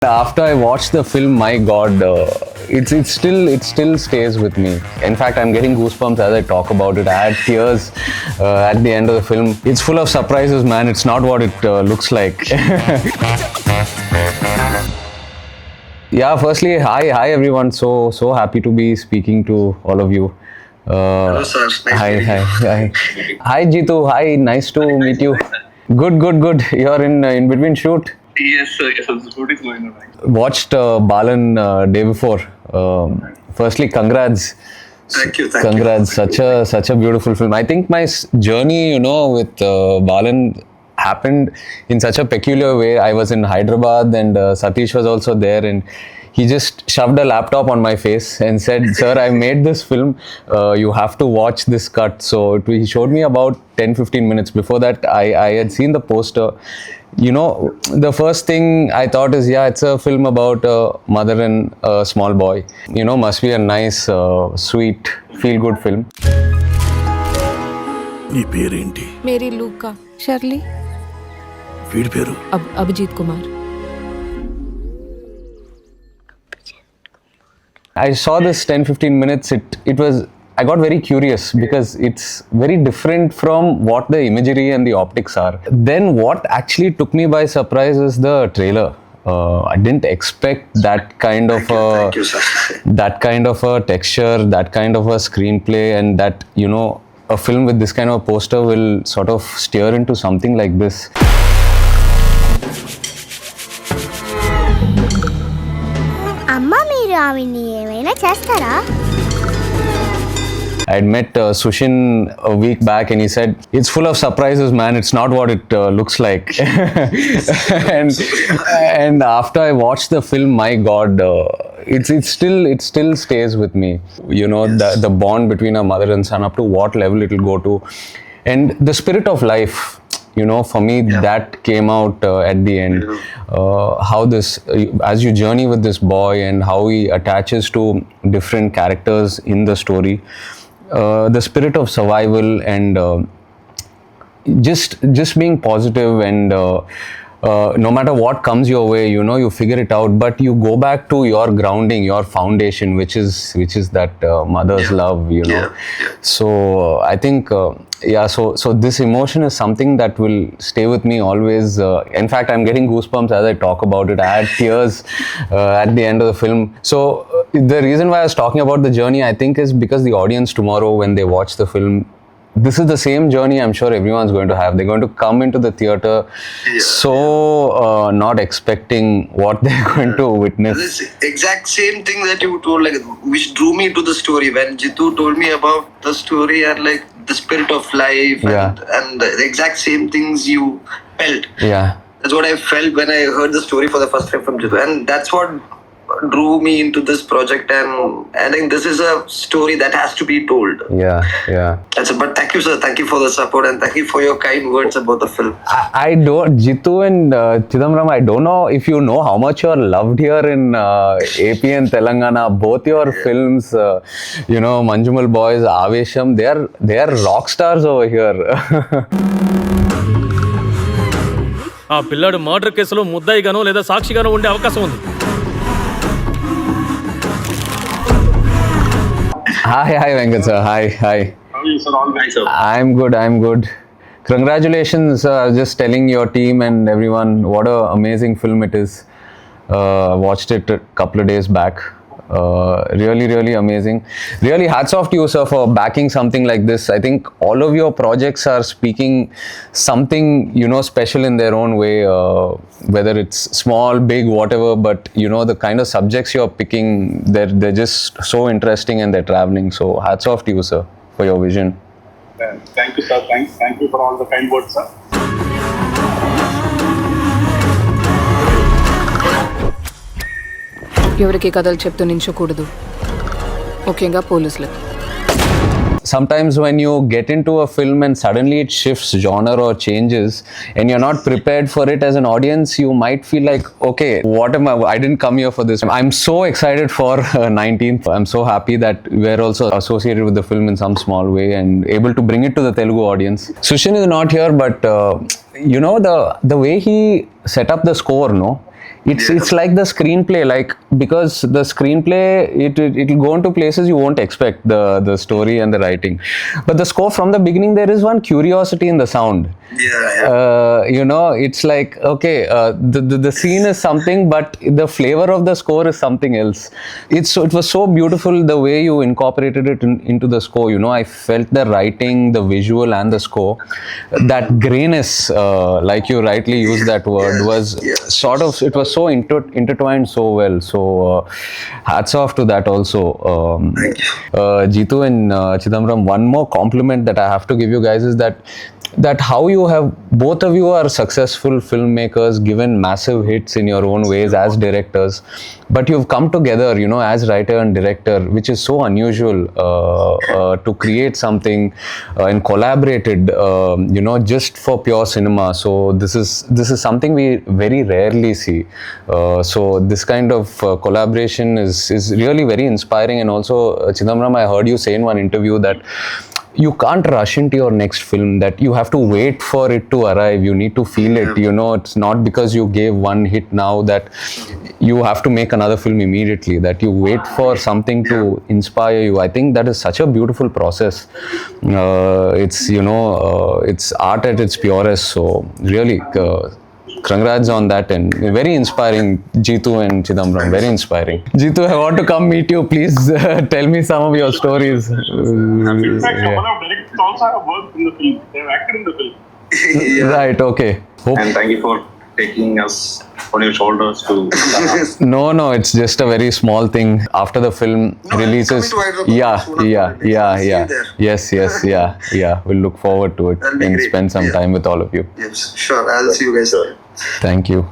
After I watched the film, my God, it still stays with me. In fact, I'm getting goosebumps as I talk about it. I had tears at the end of the film. It's full of surprises, man. It's not what it looks like. Yeah, firstly, hi everyone. So happy to be speaking to all of you. Hello, sir. Hi. Hi, Jitu. Hi, nice to meet you. Good. You're in between shoot. Yes, sir. Yes, the shoot is going on. Watched Balan day before. Firstly, congrats. Thank you. Congrats. Such a beautiful film. I think my journey, with Balan happened in such a peculiar way. I was in Hyderabad and Satish was also there, and he just shoved a laptop on my face and said, "Sir, I made this film. You have to watch this cut." So he showed me about 10-15 minutes. Before that, I had seen the poster. The first thing I thought is, yeah, it's a film about a mother and a small boy. Must be a nice, sweet, feel-good film. నీ పేరేంటి? Mary లూకా. Shirley. వీడి పేరు? Abhijit Kumar. I saw this 10-15 minutes. I got very curious because it's very different from what the imagery and the optics are. Then what actually took me by surprise is the trailer. I didn't expect that kind of that kind of a texture, that kind of a screenplay, and that a film with this kind of a poster will sort of steer into something like this. అమ్మ మీరు ఆవిడ్ని ఏమైనా చేస్తారా? I had met Sushin a week back and he said, "It's full of surprises, man. It's not what it looks like." and after I watched the film, my God, it still stays with me. The bond between a mother and son, up to what level it will go to, and the spirit of life. For me, that came out at the end. How this, as you journey with this boy and how he attaches to different characters in the story. The spirit of survival and just being positive and no matter what comes your way, you figure it out, but you go back to your grounding, your foundation, which is that mother's love. So I think so this emotion is something that will stay with me always. In fact, I'm getting goosebumps as I talk about it. I had tears at the end of the film. So the reason why I was talking about the journey, I think, is because the audience tomorrow, when they watch the film, this is the same journey I'm sure everyone's going to have. They're going to come into the theater not expecting what they're going to witness. This exact same thing that you told, which drew me to the story. When Jitu told me about the story and the spirit of life and the exact same things you felt. Yeah. That's what I felt when I heard the story for the first time from Jitu. And that's what drew me into this project, and I think this is a story that has to be told. But thank you, sir. Thank you for the support and thank you for your kind words about the film. I don't, Jitu and Chidambaram, I don't know if you know how much you're loved here in AP and Telangana. Both your films, Manjumal Boys, Avesham, they are rock stars over here. ఆ పిల్లాడు murder కేసులో ముద్దాయిగానో లేదా సాక్షిగానో ఉండే అవకాశం ఉంది. Hi Venkat sir. Hi. How are you, sir? All nice, sir. I'm good. Congratulations. Just telling your team and everyone what a amazing film it is. Watched it a couple of days back. Really amazing. Really hats off to you, sir, for backing something like this. I think all of your projects are speaking something special in their own way, whether it's small, big, whatever, but the kind of subjects you're picking, they're just so interesting and they're traveling. So hats off to you, sir, for your vision. Thank you, sir. Thank you for all the kind words, sir. ఎవరికి కథలు చెప్తూ నించకూడదు, ముఖ్యంగా పోలీసులకు. Sometimes when you get into a film and suddenly it shifts genre or changes and you're not prepared for it as an audience, you might feel like, okay, I didn't come here for this. I'm so excited for 19th. I'm so happy that we're also associated with the film in some small way and able to bring it to the Telugu audience. Sushin is not here, but the way he set up the score, it's like the screenplay, like, because the screenplay it'll go into places you won't expect, the story and the writing, but the score from the beginning, there is one curiosity in the sound. You know, it's like, okay, the scene is something, but the flavor of the score is something else. It was so beautiful the way you incorporated it into the score. You know, I felt the writing, the visual, and the score. That grayness, like you rightly used that word, was sort of, it was so intertwined so well. So hats off to that also. Jitu and Chidambaram, one more compliment that I have to give you guys is that how you have, both of you are successful filmmakers, given massive hits in your own ways as directors, but you've come together, you know, as writer and director, which is so unusual, to create something and collaborated, you know, just for pure cinema. So this is something we very rarely see. So this kind of collaboration is really very inspiring. And also, Chidambaram, I heard you say in one interview that you can't rush into your next film, that you have to wait for it to arrive. You need to feel it. You know, it's not because you gave one hit now that you have to make another film immediately, that you wait for something to inspire you. I think that is such a beautiful process. It's, you know, it's art at its purest. So really, congrats on that, and very inspiring, Jitu and Chidambaram, very inspiring. Jitu, I want to come meet you. Please tell me some of your stories. In fact, a couple of directors also have worked in the film. They have acted in the film. Right, okay. And thank you for taking us on your shoulders to... No, it's just a very small thing. After the film releases, yeah. Yes, we'll look forward to it and spend some time with all of you. Yes, sure. I'll see you guys. Thank you.